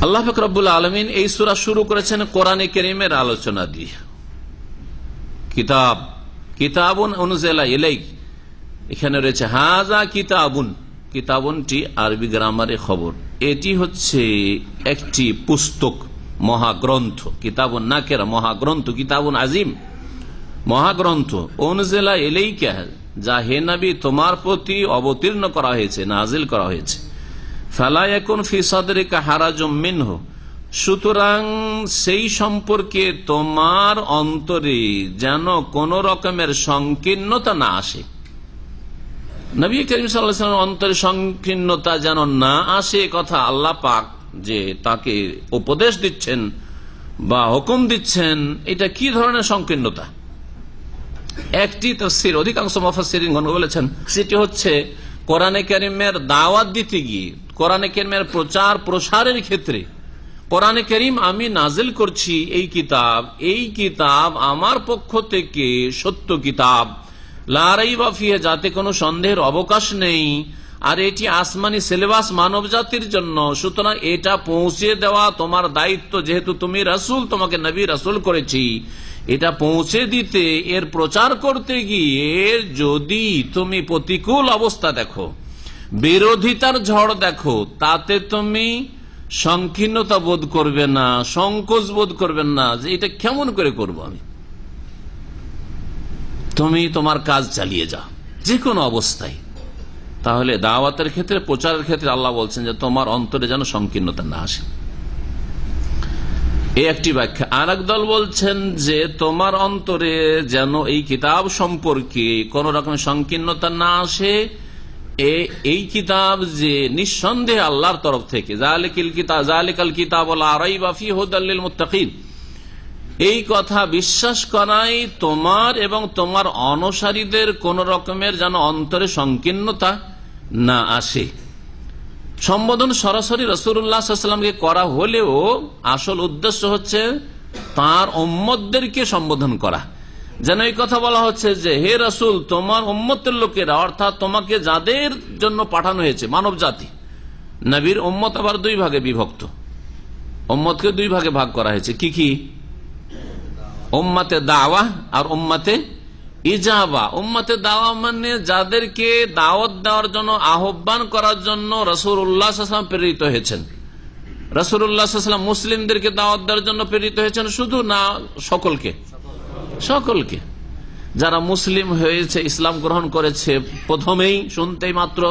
আল্লাহ পাক রব্বুল আলামিন এই সূরা শুরু করেছেন কোরআনে কারীমের আলোচনা দিয়ে। কিতাবুন উনজিলা ইলাইক, এখানে রয়েছে হাযা কিতাবুন। কিতাবুনটি আরবি গ্রামারে খবর, এটি হচ্ছে একটি পুস্তক, মহাগ্রন্থ। কিতাবুন নাকেরা, মহাগ্রন্থ, কিতাবুন আজিম, মহাগ্রন্থ। উনজিলা ইলাইকা, যা হে নবী তোমার প্রতি অবতীর্ণ করা হয়েছে, নাজিল করা হয়েছে। ফালা ইয়াকুন ফি সাদরিকা হারাজুম মিনহু, সুতরাং সেই সম্পর্কে তোমার অন্তরে যেন কোন রকমের সংকীর্ণতা না আসে। নবী করিম সাল্লাল্লাহু আলাইহি ওয়াসাল্লামের অন্তরে সংকীর্ণতা যেন না আসে, কথা আল্লাহ পাক যে তাকে উপদেশ দিচ্ছেন বা হুকুম দিচ্ছেন, এটা কি ধরনের সংকীর্ণতা? একটি তাফসীর, অধিকাংশ মুফাসসিরিনগণ বলেছেন সেটি হচ্ছে কোরআনে কারীমের দাওয়াত দিতে গিয়ে, কোরআনে কারীমের প্রচার প্রসারের ক্ষেত্রে, কোরআনে কারীম আমি নাজিল করছি এই কিতাব আমার পক্ষ থেকে সত্য কিতাব, লা রাইবা ফিহি, যাতে কোনো সন্দেহের অবকাশ নেই, আর এটি আসমানি সিলেবাস মানব জাতির জন্য, সুতরাং এটা পৌঁছে দেওয়া তোমার দায়িত্ব। যেহেতু তুমি রাসূল, তোমাকে নবী রাসূল করেছি, এটা পৌঁছে দিতে, এর প্রচার করতে গিয়ে যদি তুমি প্রতিকূল অবস্থা দেখো, বিরোধিতার ঝড় দেখো, তাতে তুমি সংকীর্ণতা বোধ করবে না, সংকোচ বোধ করবেন না যে এটা কেমন করে করব আমি। তুমি তোমার কাজ চালিয়ে যাও যে কোনো অবস্থায়। তাহলে দাওয়াতের ক্ষেত্রে, প্রচারের ক্ষেত্রে আল্লাহ বলছেন যে তোমার অন্তরে যেন সংকীর্ণতা না আসে, এই একটি ব্যাখ্যা। আর এক দল বলছেন যে তোমার অন্তরে যেন এই কিতাব সম্পর্কে কোন রকম সংকীর্ণতা না আসে, এই কিতাব যে নিঃসন্দেহে আল্লাহর তরফ থেকে, যালিকাল কিতাব লা রাইবা ফিহি হুদাল লিল মুত্তাকিন, এই কথা বিশ্বাস করাই তোমার এবং তোমার অনুসারীদের কোন রকমের যেন অন্তরে সংকীর্ণতা না আসে। সম্বোধন সরাসরি রাসূলুল্লাহ সাল্লাল্লাহু আলাইহি ওয়াসাল্লামকে করা হলেও আসল উদ্দেশ্য হচ্ছে তার উম্মতদেরকে সম্বোধন করা। যেন এই কথা বলা হচ্ছে যে হে রাসূল, তোমার উম্মতের লোকেরা, অর্থাৎ তোমাকে যাদের জন্য পাঠানো হয়েছে, মানব জাতি। নবীর উম্মত আবার দুই ভাগে বিভক্ত, উম্মতকে দুই ভাগে ভাগ করা হয়েছে। কি কি? উম্মতে দাওয়া আর উম্মতে ইজাবা। উম্মতে দাওয়া মানে যাদেরকে দাওয়াত দেওয়ার জন্য, আহ্বান করার জন্য রাসূলুল্লাহ সাল্লাল্লাহু আলাইহি ওয়াসাল্লাম প্রেরিত হয়েছেন। রাসূলুল্লাহ সাল্লাল্লাহু আলাইহি ওয়াসাল্লাম মুসলিমদেরকে দাওয়াত দেওয়ার জন্য প্রেরিত হয়েছেন শুধু, না সকলকে? সকলকে। যারা মুসলিম হয়েছে, ইসলাম গ্রহণ করেছে প্রথমেই, শুনতেই মাত্র,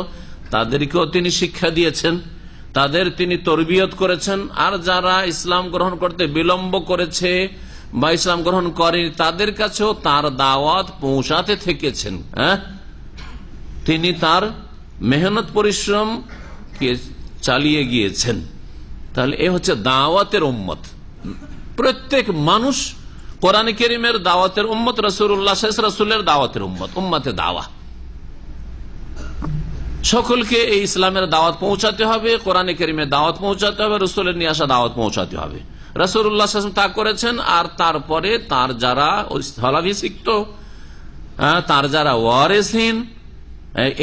তাদেরকেও তিনি শিক্ষা দিয়েছেন, তাদের তিনি তরবিয়ত করেছেন। আর যারা ইসলাম গ্রহণ করতে বিলম্ব করেছে বা ইসলাম গ্রহণ করেন, তাদের কাছেও তার দাওয়াত পৌঁছাতে থেকেছেন। তিনি তার মেহনত পরিশ্রম চালিয়ে গিয়েছেন। তাহলে এ হচ্ছে দাওয়াতের উম্মত। প্রত্যেক মানুষ কোরআনে কারীমের দাওয়াতের উম্মত, রাসূলুল্লাহ সাল্লাল্লাহু আলাইহি ওয়াসাল্লাম রাসূলের দাওয়াতের উম্মত, উম্মতে দাওয়া। সকলকে এই ইসলামের দাওয়াত পৌঁছাতে হবে, কোরআনে কারীমের দাওয়াত পৌঁছাতে হবে, রাসূলের নিয়ে আসা দাওয়াত পৌঁছাতে হবে। রাসূলুল্লাহ সাল্লাল্লাহু আলাইহি ওয়াসাল্লাম তা করেছেন। আর তারপরে তার যারা স্থলাভিষিক্ত, তার যারা ওয়ারিসিন,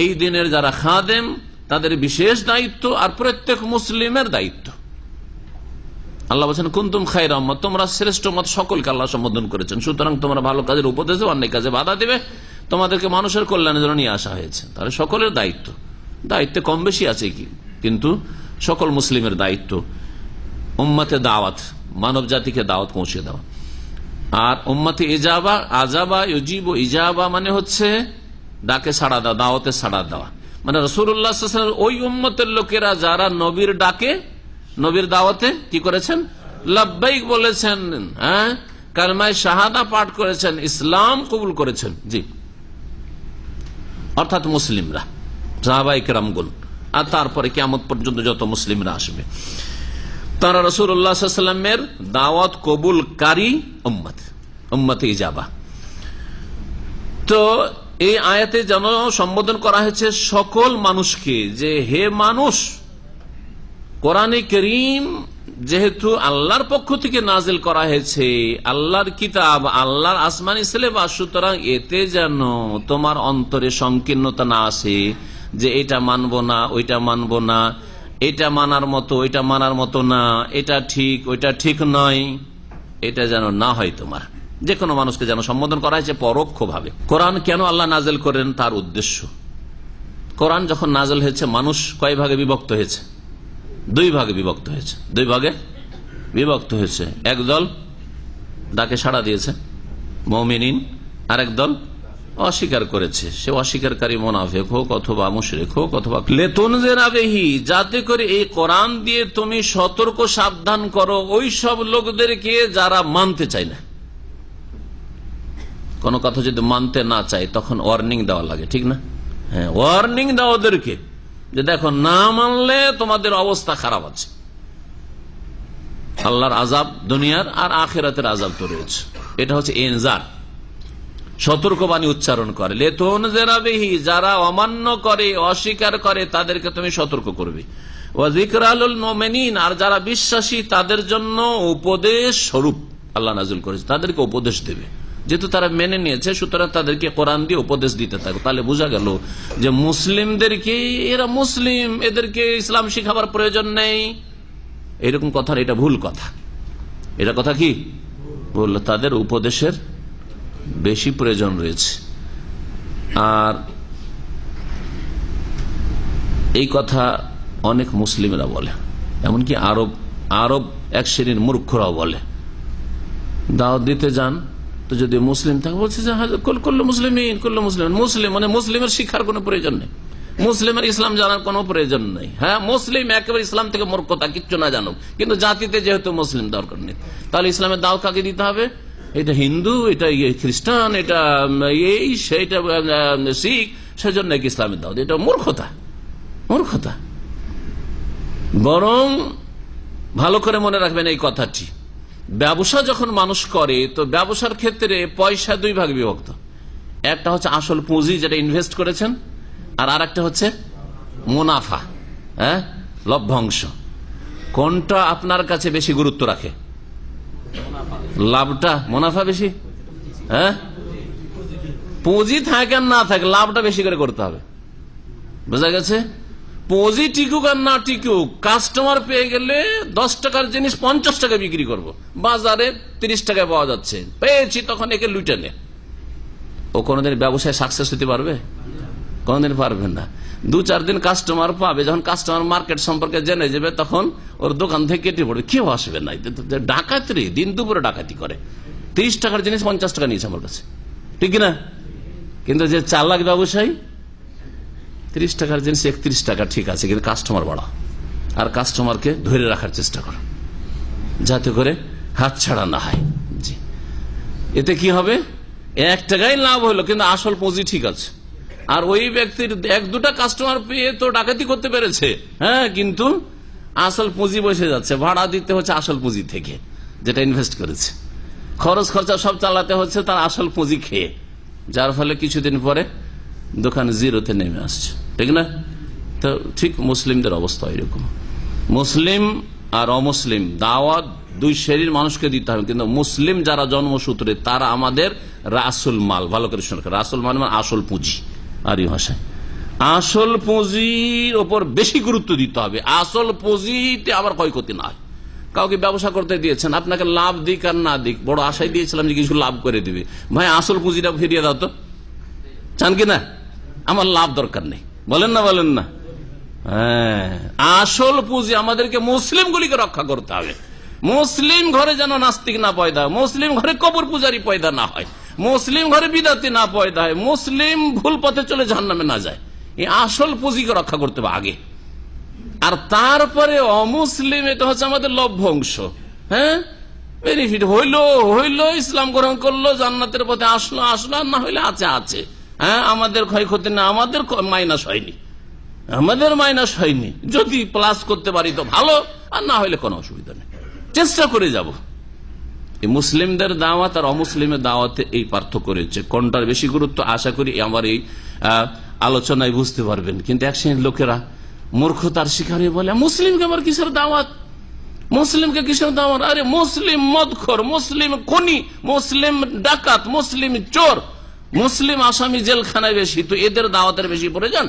এই দিনের যারা খাদেম, তাদের বিশেষ দায়িত্ব, আর প্রত্যেক মুসলিমের দায়িত্ব। আল্লাহ বলছেন কুনতুম খায়রা উম্মাহ, তোমরা শ্রেষ্ঠ উম্মত, সকলকে আল্লাহ সম্বোধন করেছেন। সুতরাং তোমরা ভালো কাজের উপদেশ দেবে, অন্যায় কাজে বাধা দেবে, তোমাদেরকে মানুষের কল্যাণের জন্য নিয়ে আসা হয়েছে। তাহলে সকলের দায়িত্ব, দায়িত্বে কম বেশি আছে কিন্তু সকল মুসলিমের দায়িত্ব উম্মতে দাওয়াত, মানব জাতিকে দাওয়াত পৌঁছে দেওয়া। আর উম্মতে ইজাবা, আজাবা ইউজিবু, ইজাবা মানে হচ্ছে ডাকে সাড়া দেওয়া, দাওয়াতে সাড়া দেওয়া। মানে রাসূলুল্লাহ সাল্লাল্লাহু আলাইহি ওয়াসাল্লাম ওই উম্মতের লোকেরা যারা নবীর ডাকে, নবীর দাওয়াতে কি করেছেন? লাব্বাইক বলেছেন, কালেমায়ে শাহাদা পাঠ করেছেন, ইসলাম কবুল করেছেন। জি, অর্থাৎ মুসলিমরা, সাহাবায়ে কেরামগণ, আর তারপরে কিয়ামত পর্যন্ত যত মুসলিমরা আসবে, তারা রাসূলুল্লাহ সাল্লাল্লাহু আলাইহি ওয়াসাল্লামের দাওয়াত কবুলকারী উম্মত, উম্মতে ইজাবা। তো এই আয়াতে যেন সম্বোধন করা হয়েছে সকল মানুষকে, যে হে মানুষ, কোরআনে কারীম যেহেতু আল্লাহর পক্ষ থেকে নাজিল করা হয়েছে, আল্লাহর কিতাব, আল্লাহর আসমানি সিলেবাস, সুতরাং এতে যেন তোমার অন্তরে সংকীর্ণতা না আসে যে এটা মানবো না, ওইটা মানবো না, এটা মানার মতো, এটা মানার মতো না, এটা ঠিক ওইটা ঠিক নয়, এটা যেন না হয়। তোমার যে কোনো মানুষকে যেন সম্বোধন করা হয়েছে পরোক্ষ ভাবে। কোরআন কেন আল্লাহ নাজেল করেন তার উদ্দেশ্য, কোরআন যখন নাজেল হয়েছে মানুষ কয় ভাগে বিভক্ত হয়েছে? দুই ভাগে বিভক্ত হয়েছে। দুই ভাগে বিভক্ত হয়েছে। একদল ডাকে সাড়া দিয়েছে মুমিনিন, আর একদল অস্বীকার করেছে। সে অস্বীকারী মুনাফিক হোক অথবা মুশরিক হোক অথবা লিতুনজিরা বিহি, যাতে করে এই কোরআন দিয়ে তুমি সতর্ক সাবধান করো ওই সব লোকদেরকে যারা মানতে চায় না। কোন কথা যদি মানতে না চায় তখন ওয়ার্নিং দেওয়া লাগে, ঠিক না? হ্যাঁ, ওয়ার্নিং দাও ওদেরকে যে দেখো না মানলে তোমাদের অবস্থা খারাপ আছে। আল্লাহর আযাব দুনিয়ার আর আখিরাতের আযাব তো রয়েছে। এটা হচ্ছে ইনজার, সতর্কবাণী উচ্চারণ করে। লিতুনজিরা বিহি, যারা অমান্য করে অস্বীকার করে তাদেরকে তুমি সতর্ক করবে। ওয়া যিকরা লিল মুমিনিন, আর যারা বিশ্বাসী তাদের জন্য উপদেশ স্বরূপ আল্লাহ নাযিল করেছে, তাদেরকে উপদেশ দেবে। যেহেতু তারা মেনে নিয়েছে সুতরাং তাদেরকে কোরআন দিয়ে উপদেশ দিতে থাকবে। তাহলে বোঝা গেল যে মুসলিমদেরকে, এরা মুসলিম, এদেরকে ইসলাম শিখাবার প্রয়োজন নেই, এরকম কথা, এটা ভুল কথা। এটা কথা কি ভুল, তাদের উপদেশের বেশি প্রয়োজন রয়েছে। আর এই কথা অনেক মুসলিমরা বলে, এমনকি আরব এক শ্রেণীর মূর্খরাও বলে। দাওয়াত দিতে যান তো যদি মুসলিম থাকে বলছে যে কুল্লু মুসলিমিন, কুল্লু মুসলিম, মুসলিম মানে মুসলিমের শিক্ষার কোনো প্রয়োজন নেই, মুসলিমের ইসলাম জানার কোনো প্রয়োজন নেই। হ্যাঁ, মুসলিম একেবারে ইসলাম থেকে মূর্খতা, কিচ্ছু না জানুক, কিন্তু জাতিতে যেহেতু মুসলিম দরকার নেই, তাহলে ইসলামের দাওয়াত কাকে দিতে হবে? এটা হিন্দু, এটা খ্রিস্টান, এটা এই সেইটা শিখ, সেজন্য ইসলামের দাওয়াত। এটা মূর্খতা, মূর্খতা। বরং ভালো করে মনে রাখবেন এই কথাটি, ব্যবসা যখন মানুষ করে তো ব্যবসার ক্ষেত্রে পয়সা দুই ভাগে বিভক্ত। একটা হচ্ছে আসল পুঁজি যেটা ইনভেস্ট করেছেন, আর আরেকটা হচ্ছে মুনাফা, হ্যাঁ, লভ্যাংশ। কোনটা আপনার কাছে বেশি গুরুত্ব রাখে? লাভটা, মুনাফা বেশি? হ্যাঁ, পুঁজি থাকে আর না থাকে লাভটা বেশি করে করতে হবে। বোঝা গেছে? পুঁজি টিকুক আর না টিকুক, কাস্টমার পেয়ে গেলে 10 টাকার জিনিস 50 টাকা বিক্রি করব, বাজারে 30 টাকায় পাওয়া যাচ্ছে, পেয়েছি তখন একে লুটে নে। ও কোনদিন ব্যবসায় সাকসেস হতে পারবে? কোনদিন পারবে না। 2-4 দিন কাস্টমার পাবে, যখন কাস্টমার মার্কেট সম্পর্কে জেনে যাবে তখন ওর দোকান থেকে কেটে পড়বে, কেউ আসবে না। ডাকাতি, দিন দুপুরে ডাকাতি করে, 30 টাকার জিনিস 50 টাকা নিয়েছে আমার কাছে, ঠিক না? কিন্তু যে চালাক ব্যবসায়ী 30 টাকার জিনিস 31 টাকা, ঠিক আছে, কিন্তু কাস্টমার বাড়াও আর কাস্টমারকে ধরে রাখার চেষ্টা করো যাতে করে হাত ছাড়া না হয়। জি, এতে কি হবে? 1 টাকাই লাভ হলো, কিন্তু আসল পুঁজি ঠিক আছে। আর ওই ব্যক্তির 1-2টা কাস্টমার পেয়ে তো ডাকাতি করতে পেরেছে, হ্যাঁ, কিন্তু আসল পুঁজি বসে যাচ্ছে, ভাড়া দিতে হচ্ছে আসল পুঁজি থেকে যেটা ইনভেস্ট করেছে, খরচ খরচা সব চালাতে হচ্ছে তার আসল পুঁজি খেয়ে, যার ফলে কিছুদিন পরে দোকান জিরোতে নেমে আসছে, ঠিক না? তো ঠিক মুসলিমদের অবস্থা এরকম। মুসলিম আর অমুসলিম দাওয়াত দুই শ্রেণীর মানুষকে দিতে হবে, কিন্তু মুসলিম যারা জন্মসূত্রে তারা আমাদের রাসুল মাল। ভালো করে শুনে, রাসুল মাল মানে আসল পুঁজি। আর এই ভাষায় আসল পুঁজির ওপর বেশি গুরুত্ব দিতে হবে। আসল পুঁজিতে আবার ক্ষয়ক্ষতি না হয়। কাউকে ব্যবসা করতে দিয়েছেন, আপনাকে লাভ দিক আর না দিক, বড় আশায় দিয়েছিলাম যে কিছু লাভ করে দিবে, ভাই আসল পুঁজিটা ফিরিয়ে দাও তো, চান কি না? আমার লাভ দরকার নেই, বলেন না? বলেন না? হ্যাঁ, আসল পুঁজি আমাদেরকে মুসলিমগুলিকে রক্ষা করতে হবে। মুসলিম ঘরে যেন নাস্তিক না পয়দা হয়, মুসলিম ঘরে কবর পূজারি পয়দা না হয়, মুসলিম ঘরে বিদাতি না পয়দা হয়, মুসলিম ভুল পথে চলে জাহান্নামে না যায়। এই আসল পুঁজিকে রক্ষা করতে হবে আগে, আর তারপরে অমুসলিম এটা হচ্ছে আমাদের লভ্যাংশ। হ্যাঁ, বেনিফিট হইলো ইসলাম গ্রহণ করলো, জান্নাতের পথে আসলো, আর না হইলে আছে। হ্যাঁ, আমাদের ক্ষয়ক্ষতি না, আমাদের মাইনাস হয়নি। যদি প্লাস করতে পারি তো ভালো, আর না হইলে কোনো অসুবিধা নেই, চেষ্টা করে যাব। এই মুসলিমদের দাওয়াত আর অমুসলিমের দাওয়াতে এই পার্থক্য রয়েছে। কোনটার বেশি গুরুত্ব আশা করি আমার এই আলোচনায় বুঝতে পারবেন। কিন্তু এক শ্রেণীর লোকেরা মূর্খতার শিকার হয়ে বলে মুসলিমকে আবার কিসের দাওয়াত, মুসলিমকে কিসের দাওয়াত? আরে মুসলিম মদখোর, মুসলিম খনি, মুসলিম ডাকাত, মুসলিম চোর, মুসলিম আসামি জেলখানায় বেশি, তো এদের দাওয়াতের বেশি প্রয়োজন?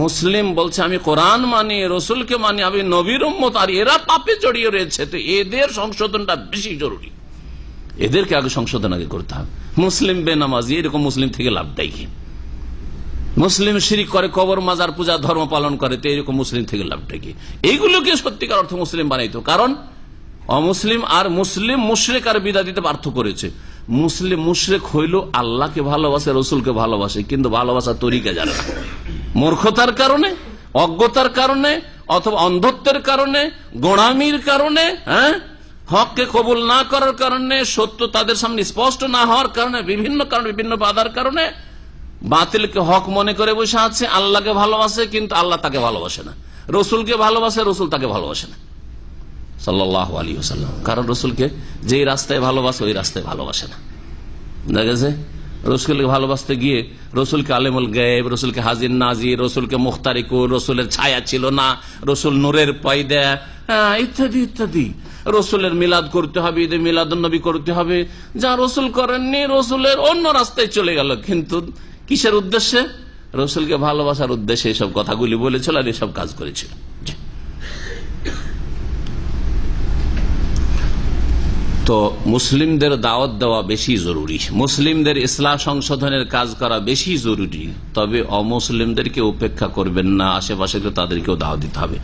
মুসলিম বলছে আমি কোরআন মানি, রসুলকে মানি, আমি নবীর উম্মত, আর এরা পাপে জড়িয়ে রয়েছে, তো এদের সংশোধনটা বেশি জরুরি। এদেরকে আগে সংশোধন আগে করতে হবে। মুসলিম বেনামাজি, এরকম মুসলিম থেকে লাভটাই কি? মুসলিম শিরিক করে, কবর মাজার পূজা ধর্ম পালন করে, তো এরকম মুসলিম থেকে লাভটা কি? এইগুলোকে সত্যিকার অর্থ মুসলিম বানাইতো। কারণ অমুসলিম আর মুসলিম, মুশরিক আর বিদাতিতে পার্থক্য করেছে। মুসলিম মুশরিক হইল আল্লাহকে ভালোবাসে, রসুলকে ভালোবাসে, কিন্তু ভালোবাসার তরিকা জানে না। মূর্খতার কারণে, অজ্ঞতার কারণে, অথবা অন্ধত্বের কারণে, গোড়ামির কারণে, হককে কবুল না করার কারণে, সত্য তাদের সামনে স্পষ্ট না হওয়ার কারণে, বিভিন্ন কারণে, বিভিন্ন বাধার কারণে বাতিলকে হক মনে করে বসে আছে। আল্লাহকে ভালোবাসে, কিন্তু আল্লাহ তাকে ভালোবাসে না। রসুলকে ভালোবাসে, রসুল তাকে ভালোবাসে না সাল্লাল্লাহু আলাইহি ওয়াসাল্লাম। কারণ রসুলকে যেই রাস্তায় ভালোবাসে, ওই রাস্তায় ভালোবাসে না। দেখেছে, রসুলকে ভালোবাসতে গিয়ে রসুলকে আলেমুল গায়েব, রসুলকে হাজির নাজির, রসুলকে মুখতারিকুল, রসুলের ছায়া ছিল না, রসুল নূরের পয়দা, ইত্যাদি ইত্যাদি। রসুলের মিলাদ করতে হবে, ঈদে মিলাদুন্নবী করতে হবে, যা রসুল করেননি, রসুলের অন্য রাস্তায় চলে গেল। কিন্তু কিসের উদ্দেশ্যে? রসুলকে ভালোবাসার উদ্দেশ্যে এসব কথাগুলি বলেছিল আর এসব কাজ করেছিল। তো মুসলিমদের দাওয়াত দেওয়া বেশি জরুরি, মুসলিমদের ইসলাহ সংশোধনের কাজ করা বেশি জরুরি। তবে অমুসলিমদেরকে উপেক্ষা করবেন না, আশেপাশে তাদেরকেও দাওয়াত দিতে হবে।